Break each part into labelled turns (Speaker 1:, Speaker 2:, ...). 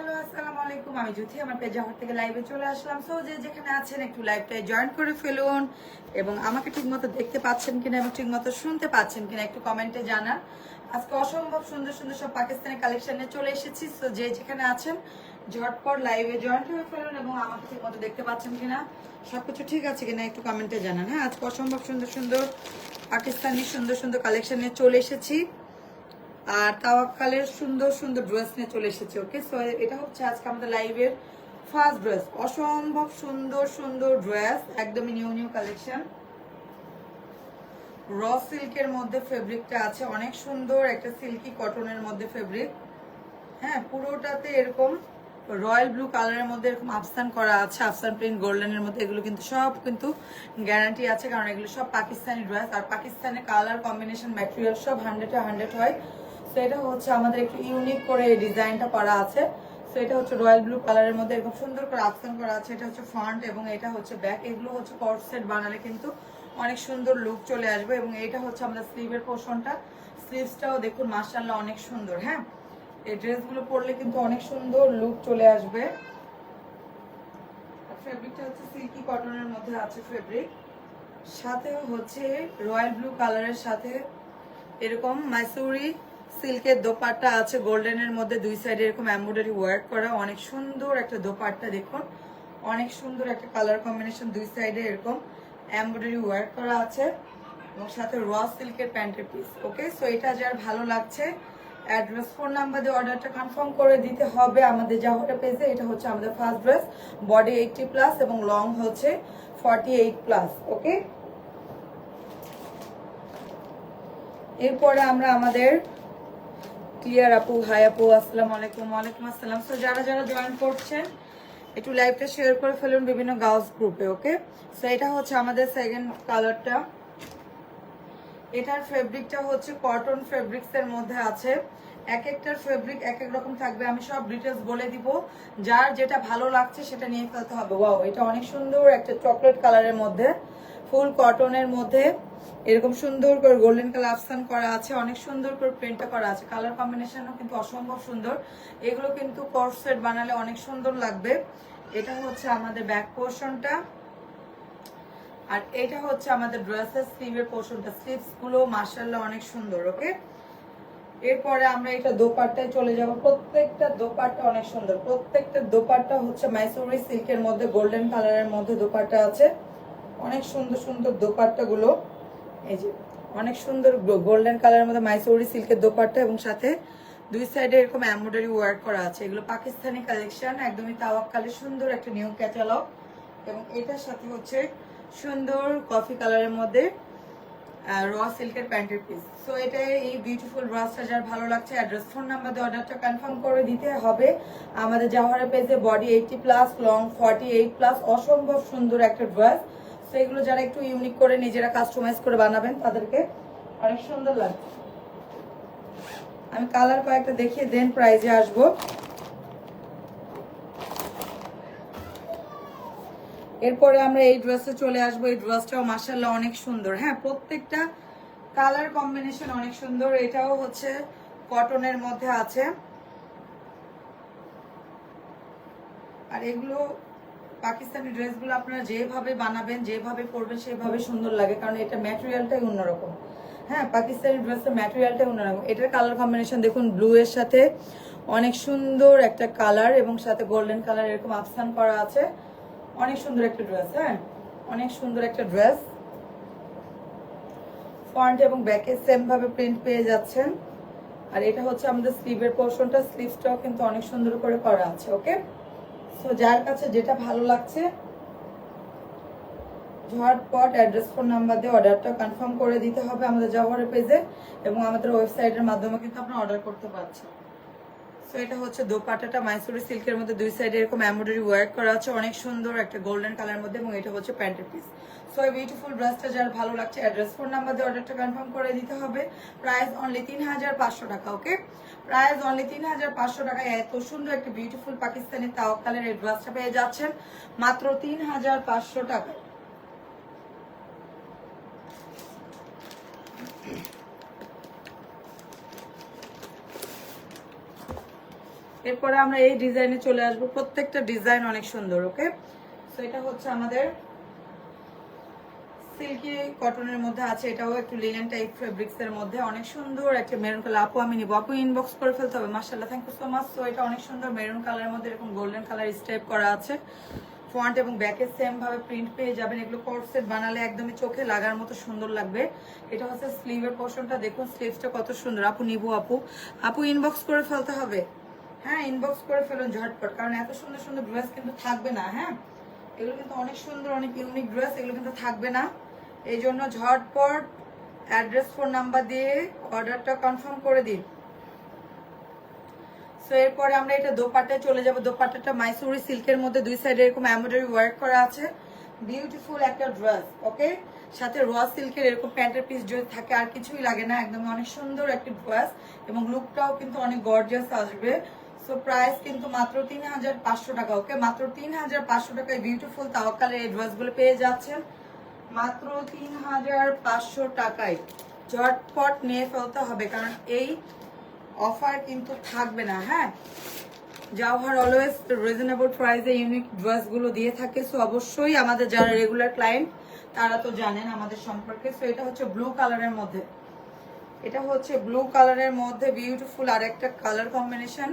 Speaker 1: Hello আসসালামু আলাইকুম, আমি জ্যোতি আমার পেজে থেকে লাইভে চলে আসলাম। সো যে যেখানে আছেন একটু লাইভটায় জয়েন করে ফেলুন এবং আমাকে ঠিকমতো দেখতে পাচ্ছেন কিনা এবং ঠিকমতো শুনতে পাচ্ছেন কিনা একটু কমেন্টে জানান। আজকে অসম্ভব সুন্দর সুন্দর সব পাকিস্তানি কালেকশনে চলে এসেছি। সো যে যেখানে আছেন ঝটপট লাইভে জয়েন করে ফেলুন এবং আমাকে ঠিকমতো দেখতে পাচ্ছেন কিনা, সবকিছু ঠিক আছে কিনা একটু কমেন্টে জানান। হ্যাঁ, আজকে অসম্ভব সুন্দর সুন্দর পাকিস্তানি সুন্দর সুন্দর কালেকশনে চলে এসেছি আর তাওয়াক্কালের সুন্দর সুন্দর ড্রেস নিয়ে চলে এসেছে। ওকে, সো এটা হচ্ছে আজকে আমাদের লাইভের ফার্স্ট ড্রেস। অসম্ভব সুন্দর সুন্দর ড্রেস, একদমই নিউ নিউ কালেকশন। র সিল্কের মধ্যে ফেব্রিকটা আছে, অনেক সুন্দর একটা সিল্কি কটনের মধ্যে ফেব্রিক। হ্যাঁ, পুরোটাতে এরকম রয়্যাল ব্লু কালারের মধ্যে এরকম আফসান করা আছে, আফসান প্রিন্ট গোল্ডেনের মধ্যে। এগুলো কিন্তু সব কিন্তু গ্যারান্টি আছে, কারণ এগুলো সব পাকিস্তানি ড্রেস আর পাকিস্তানের কালার কম্বিনেশন ম্যাটেরিয়াল সব 100-100 হয়। সো এটা হচ্ছে আমাদের একটু ইউনিক করে ডিজাইনটা করা আছে। সো এটা হচ্ছে রয়্যাল ব্লু কালারের মধ্যে এরকম সুন্দর করে আফসান করা আছে। এটা হচ্ছে ফ্রন্ট এবং এটা হচ্ছে ব্যাক। এগুলো হচ্ছে কট সেট বানালে কিন্তু অনেক সুন্দর লুক চলে আসবে। এবং এটা হচ্ছে আমাদের স্লিভের পোর্শনটা, স্লিভসটাও দেখুন মাশাআল্লাহ অনেক সুন্দর। হ্যাঁ, এই ড্রেসগুলো পরলে কিন্তু অনেক সুন্দর লুক চলে আসবে। ফেব্রিকটা হচ্ছে সিল্কি কটনের মধ্যে আছে ফেব্রিক, সাথে হচ্ছে রয়্যাল ব্লু কালারের সাথে এরকম মাইসুরি সিল্কের দোপাট্টা আছে গোল্ডেনের মধ্যে। দুই সাইডে এরকম এমব্রয়ডারি ওয়ার্ক করা, অনেক সুন্দর একটা দোপাট্টা। দেখুন অনেক সুন্দর একটা কালার কম্বিনেশন, দুই সাইডে এরকম এমব্রয়ডারি ওয়ার্ক করা আছে এবং সাথে র সিল্কের প্যান্টের পিস। ওকে, সো এটা যার ভালো লাগছে অ্যাড্রেস ফোন নাম্বার দিয়ে অর্ডারটা কনফার্ম করে দিতে হবে আমাদের জাহরা পেজে। এটা হচ্ছে আমাদের ফার্স্ট ড্রেস, বডি 80+ এবং লং হচ্ছে 48+। ওকে, এরপরে আমরা আমাদের ক্লিয়ার আপু, হাই আপু, আসসালামু আলাইকুম। ওয়ালাইকুম আসসালাম। সো যারা যারা জয়েন করছেন একটু লাইভটা শেয়ার করে ফেলুন বিভিন্ন গার্লস গ্রুপে। ওকে, সো এটা হচ্ছে আমাদের সেকেন্ড কালারটা। এটার ফেব্রিকটা হচ্ছে কটন ফেব্রিক্স এর মধ্যে আছে। এক একটার ফেব্রিক এক এক রকম থাকবে, আমি সব ডিটেলস বলে দিব। যার যেটা ভালো লাগছে সেটা নিয়ে ফেলতে হবে। ওয়াও, এটা অনেক সুন্দর একটা চকলেট কালারের মধ্যে ফুল কটনের মধ্যে এরকম সুন্দর করে গোল্ডেন কালার আফসান করা আছে, অনেক সুন্দর করে প্রিন্টটা করা আছে। কালার কম্বিনেশনও কিন্তু অসম্ভব সুন্দর। এগুলো কিন্তু কর্ড সেট বানালে অনেক সুন্দর লাগবে। এটা হচ্ছে আমাদের ব্যাক পোর্শনটা আর এটা হচ্ছে আমাদের ড্রেসের স্লিভের পোর্শনটা। স্লিভস গুলো মাশাআল্লাহ অনেক সুন্দর। ওকে, এরপরে আমরা এটা দোপাট্টায় চলে যাব। প্রত্যেকটা দোপাট্টা অনেক সুন্দর, প্রত্যেকটা দোপাট্টা হচ্ছে মাইসুরি সিল্কের মধ্যে গোল্ডেন কালারের মধ্যে দোপাট্টা আছে। অনেক সুন্দর সুন্দর দোপাট্টা গুলো, এই যে অনেক সুন্দর গোল্ডেন কালারের মধ্যে মাইসুরি সিল্কের দোপাট্টা এবং সাথে দুই সাইডে এরকম এমব্রয়ডারি ওয়ার্ক করা আছে। এগুলো পাকিস্তানি কালেকশন, একদমই তাওয়াক্কালের সুন্দর একটা নিউ ক্যাটালগ। এবং এটার সাথে হচ্ছে সুন্দর কফি কালারের মধ্যে র সিল্কের প্যান্টের পিস। সো এটা এই বিউটিফুল ড্রেসটা যার ভালো লাগছে অ্যাড্রেস ফোন নাম্বার দিয়ে অর্ডারটা কনফার্ম করে দিতে হবে আমাদের জাওহারা পেজে। বডি 80+, লং 48+, অসম্ভব সুন্দর একটা ড্রেস। সো এগুলো যারা একটু ইউনিক করে নিজেরা কাস্টমাইজ করে বানাবেন তাদেরকে অনেক সুন্দর লাগবে। আমি কালার কয়েকটা দেখিয়ে দেন প্রাইজে আসবো। এরপরে আমরা এই ড্রেসে চলে আসবো। এই ড্রেসটাও মাশাআল্লাহ অনেক সুন্দর। হ্যাঁ, প্রত্যেকটা কালার কম্বিনেশন অনেক সুন্দর। এটাও হচ্ছে কটনের মধ্যে আছে আর এগুলো পাকিস্তানি ড্রেসগুলো আপনারা যেভাবে বানাবেন যেভাবে পরবেন সেভাবে সুন্দর লাগে, কারণ এটা ম্যাটেরিয়ালটাই অন্যরকম। হ্যাঁ, পাকিস্তানি ড্রেসের ম্যাটেরিয়ালটাই অন্যরকম। এটার কালার কম্বিনেশন দেখুন, ব্লু এর সাথে অনেক সুন্দর একটা কালার এবং সাথে গোল্ডেন কালার এরকম আফসান করা আছে। অনেক সুন্দর একটা ড্রেস। হ্যাঁ, অনেক সুন্দর একটা ড্রেস। ফ্রন্ট এবং ব্যাকে সেম ভাবে প্রিন্ট পেয়ে যাচ্ছেন। আর এটা হচ্ছে আমাদের স্লিভের পোর্শনটা, স্লিভসটাও কিন্তু অনেক সুন্দর করে করা আছে। ওকে, সো যার কাছে যেটা ভালো লাগছে ঝটপট অ্যাড্রেস ফোন নাম্বার দিয়ে অর্ডারটা কনফার্ম করে দিতে হবে আমাদের জাওহারা পেজে এবং আমাদের ওয়েবসাইটের মাধ্যমে কিন্তু আপনারা অর্ডার করতে পারছেন। সো এটা হচ্ছে দোপাট্টাটা মাইসুরি সিল্কের মধ্যে দুই সাইডে এরকম এমব্রয়ডারি ওয়ার্ক করা আছে, অনেক সুন্দর একটা গোল্ডেন কালার মধ্যে এবং এটা হচ্ছে প্যান্টের পিস। সো এই বিউটিফুল ড্রেসটা যার ভালো লাগছে অ্যাড্রেস ফোন নাম্বার দিয়ে অর্ডারটা কনফার্ম করে দিতে হবে। প্রাইস অনলি 3500 টাকা। ওকে, প্রাইস অনলি 3500 টাকায় এত সুন্দর একটা বিউটিফুল পাকিস্তানি তাওয়াক্কালের এই ড্রেসটা পেয়ে যাচ্ছেন মাত্র 3500 টাকা। এরপরে আমরা এই ডিজাইনে চলে আসবো, প্রত্যেকটা ডিজাইন অনেক সুন্দর। ওকে, তো এটা হচ্ছে আমাদের সিল্কি কটনের মধ্যে আছে, এটাও একটু লিনেন টাইপ ফেব্রিক্স এর মধ্যে, অনেক সুন্দর একটা মেরুন কালার। আপু আমি নিবো, আপু ইনবক্স করে ফেলতে হবে। মাশাআল্লাহ, থ্যাংক ইউ সো মাচ। তো এটা অনেক সুন্দর মেরুন কালারের মধ্যে এরকম গোল্ডেন কালার স্টেপ করা আছে, ফ্রন্ট এবং ব্যাকে সেম ভাবে প্রিন্ট পেয়ে যাবেন। এগুলো কোট সেট বানালে একদমই চোখে লাগার মতো সুন্দর লাগবে। এটা হচ্ছে স্লিভের পোর্শনটা, দেখুন স্লিভসটা কত সুন্দর। আপু নিবো, আপু আপু ইনবক্স করে ফেলতে হবে। হ্যাঁ, ইনবক্স করে ফেলুন ঝটপট, কারণ এত সুন্দর সুন্দর ড্রেস কিন্তু থাকবে না। হ্যাঁ, এগুলো কিন্তু অনেক সুন্দর, অনেক ইউনিক ড্রেস, এগুলো কিন্তু থাকবে না। এই জন্য ঝটপট অ্যাড্রেস, ফোন নাম্বার দিয়ে অর্ডারটা কনফার্ম করে দিন। সো এরপরে আমরা এটা দোপাট্টায় চলে যাব। দোপাট্টাটা মাইসুরি সিল্কের মধ্যে, দুই সাইডে এরকম এমব্রয়ডারি ওয়ার্ক করা আছে, বিউটিফুল একটা ড্রেস। ওকে, সাথে র সিল্কের এরকম প্যান্টের পিস যদি থাকে আর কিছুই লাগে না, একদম অনেক সুন্দর একটা ড্রেস এবং লুকটাও কিন্তু অনেক গর্জিয়াস আসবে। সো প্রাইস কিন্তু মাত্র 3500 টাকা। ওকে, মাত্র 3500 টাকায় বিউটিফুল তাওয়াক্কালের এই ড্রেসগুলো পেয়ে যাচ্ছেন মাত্র 3500 টাকায়। ঝটপট নিয়ে ফেলতে হবে, কারণ এই অফার কিন্তু থাকবে না। হ্যাঁ, জাওহার অলওয়েজ রিজনেবল প্রাইসে ইউনিক ড্রেসগুলো দিয়ে থাকে। সো অবশ্যই আমাদের যারা রেগুলার ক্লায়েন্ট তারা তো জানেন আমাদের সম্পর্কে। সো এটা হচ্ছে ব্লু কালারের মধ্যে, এটা হচ্ছে ব্লু কালারের মধ্যে বিউটিফুল আর একটা কালার কম্বিনেশন,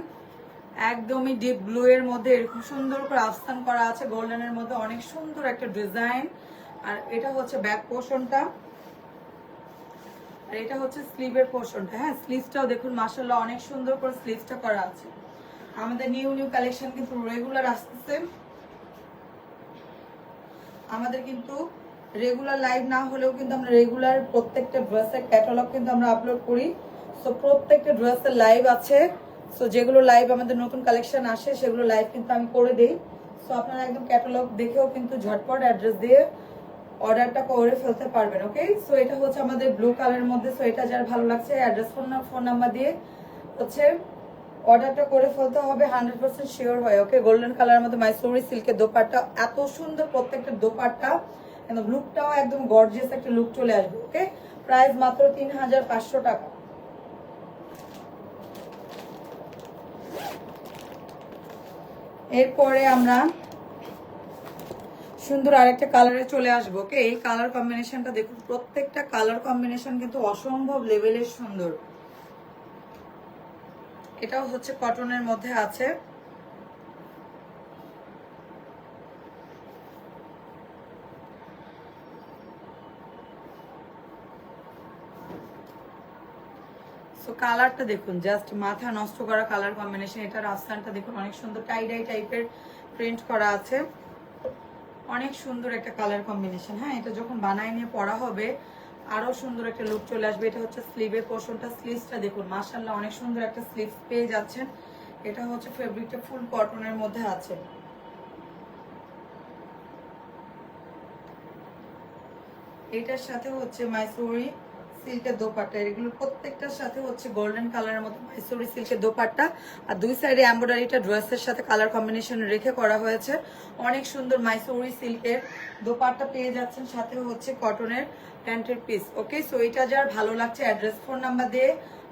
Speaker 1: একদমই ডিপ ব্লু এর মধ্যে এরকম সুন্দর করে আফসান করা আছে গোল্ডেনের মধ্যে, অনেক সুন্দর একটা ডিজাইন। আর এটা হচ্ছে ব্যাক পোর্শনটা, আর এটা হচ্ছে স্লিভের পোর্শনটা। হ্যাঁ, স্লিভসটাও দেখুন মাশাআল্লাহ অনেক সুন্দর করে স্লিভসটা করা আছে। আমাদের নিউ নিউ কালেকশন কিন্তু রেগুলার আসতেছে, আমাদের কিন্তু রেগুলার লাইভ না হলেও কিন্তু আমরা রেগুলার প্রত্যেকটা ড্রেসের ক্যাটালগ কিন্তু আমরা আপলোড করি। সো প্রত্যেকটা ড্রেসের লাইভ আছে। সো যেগুলো লাইভ আমাদের নতুন কালেকশন আসে সেগুলো লাইভ কিন্তু আমি করে দিই। সো আপনারা একদম ক্যাটালগ দেখেও কিন্তু ঝটপট অ্যাড্রেস দিয়ে অর্ডারটা করে ফেলতে পারবেন। ওকে, সো এটা হচ্ছে আমাদের ব্লু কালারের মধ্যে। সো এটা যার ভালো লাগছে অ্যাড্রেস, ফোন নাম্বার দিয়ে হচ্ছে অর্ডারটা করে ফেলতে হবে 100% শিওর হয়। ওকে, গোল্ডেন কালারের মধ্যে মাইসুরি সিল্কের দোপাট্টা, এত সুন্দর প্রত্যেকটা দোপাট্টা, একদম লুকটাও একদম গর্জিয়াস একটা লুক চলে আসবে। ওকে, প্রাইস মাত্র 3500 টাকা। এরপরে আমরা সুন্দর আরেকটা কালারে চলে আসবো। ওকে, এই কালার কম্বিনেশনটা দেখুন, প্রত্যেকটা কালার কম্বিনেশন কিন্তু অসম্ভব লেভেলের সুন্দর। এটাও হচ্ছে কটনের মধ্যে আছে। সো কালারটা দেখুন, জাস্ট মাথা নষ্ট করা কালার কম্বিনেশন। এটার আফসানটা দেখুন অনেক সুন্দর, টাই ডাই টাইপের প্রিন্ট করা আছে, অনেক সুন্দর একটা কালার কম্বিনেশন। হ্যাঁ, এটা যখন বানায় নিয়ে পরা হবে আরো সুন্দর একটা লুক চলে আসবে। এটা হচ্ছে স্লিভের পোর্শনটা, স্লিভসটা দেখুন মাশাআল্লাহ অনেক সুন্দর একটা স্লিভস পেয়ে যাচ্ছেন। এটা হচ্ছে ফেব্রিকটা ফুল কটনের মধ্যে আছে। এটার সাথে হচ্ছে মাইসুরি সিল্কের দোপাট্টা, এগুলো প্রত্যেকটার সাথে হচ্ছে গোল্ডেন কালারের মতো মাইসুরি সিল্কের দোপাট্টা, আর দুই সাইডে এমব্রয়ডারিটা ড্রেসের সাথে কালার কম্বিনেশন রেখে করা হয়েছে। অনেক সুন্দর মাইসুরি সিল্কের দোপাট্টা পেয়ে যাচ্ছেন, সাথে হচ্ছে কটনের প্যান্টের পিস। ওকে, সো এটা যার ভালো লাগছে অ্যাড্রেস, ফোন নাম্বার দিয়ে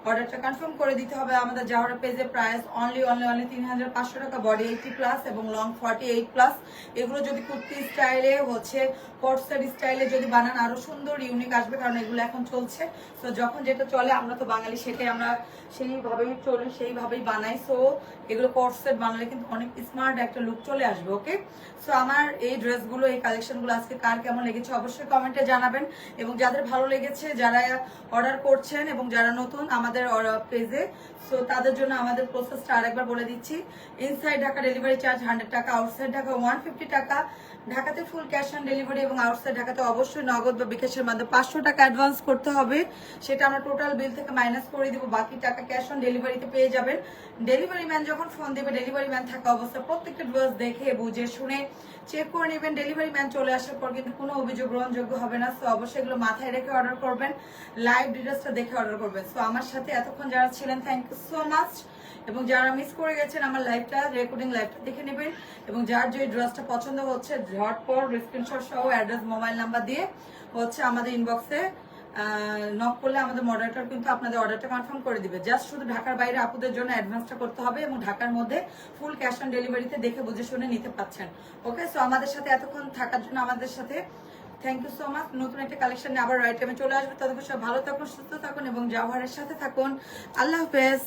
Speaker 1: অর্ডারটা কনফার্ম করে দিতে হবে। আমাদের জাওহারা পেজে প্রাইস অনলি 3500 টাকা, বডি 80+ এবং লং 48+। এগুলো যদি কুর্তি স্টাইলে হচ্ছে কোটসেট স্টাইলে যদি বানান আরো সুন্দর ইউনিক আসবে, কারণ এগুলো এখন চলছে। তো যখন যেটা চলে আমরা তো বাঙালি, সেটাই আমরা সেইভাবেই চলি, সেইভাবেই বানাই। সো এগুলো কোটসেট বানালে কিন্তু অনেক স্মার্ট একটা লুক চলে আসবে। ওকে, সো আমার এই ড্রেসগুলো, এই কালেকশনগুলো আজকে কার কেমন লেগেছে অবশ্যই কমেন্টে জানাবেন, এবং যাদের ভালো লেগেছে, যারা অর্ডার করছেন এবং যারা নতুন আমাদের পেজে, সো তাদের জন্য আমাদের প্রসেসটা আরেকবার বলে দিচ্ছি। ইনসাইড ঢাকা ডেলিভারি চার্জ 100 টাকা, আউটসাইড ঢাকা 150 টাকা। ঢাকাতে ফুল ক্যাশ অন ডেলিভারি এবং আউটসাইড ঢাকাতে অবশ্যই নগদ বা বিকাশের মাধ্যমে 500 টাকা অ্যাডভান্স করতে হবে। সেটা আমরা টোটাল বিল থেকে মাইনাস করে দিব, বাকি টাকা ক্যাশ অন ডেলিভারিতে পেয়ে যাবেন। ডেলিভারি ম্যান যখন ফোন দেবে, ডেলিভারি ম্যান থাকা অবস্থা প্রত্যেকটা ড্রেস দেখে বুঝে শুনে চেক করে নেবেন। ডেলিভারি ম্যান চলে আসার পর কিন্তু কোনো অভিযোগ গ্রহণযোগ্য হবে না। সো অবশ্যই এগুলো মাথায় রেখে অর্ডার করবেন, লাইভ ডিটেলসটা দেখে অর্ডার করবেন। সো আমার সাথে এতক্ষণ যারা ছিলেন থ্যাংক ইউ সো মাচ, এবং যারা মিস করে গেছেন আমার লাইভটা, রেকর্ডিং লাইভটা দেখে নেবেন, এবং যার যে ড্রেসটা পছন্দ হচ্ছে ঝটপট স্ক্রিনশট সহ অ্যাড্রেস, মোবাইল নাম্বার দিয়ে হচ্ছে আমাদের ইনবক্সে নক করলে আমাদের মডারেটর কিন্তু আপনাদের অর্ডারটা কনফার্ম করে দিবে। জাস্ট শুধু ঢাকার বাইরে আপুদের জন্য অ্যাডভান্সটা করতে হবে এবং ঢাকার মধ্যে ফুল ক্যাশ অন ডেলিভারিতে দেখে বুঝে শুনে নিতে পাচ্ছেন। ওকে, সো আমাদের সাথে এতক্ষণ থাকার জন্য আমাদের সাথে থ্যাংক ইউ সো মাচ। নতুন একটা কালেকশন নিয়ে আবার রাইট টাইমে চলে আসবে। ততক্ষণ সব ভালো থাকুন, সুস্থ থাকুন এবং জাওহারের সাথে থাকুন। আল্লাহ হাফেজ।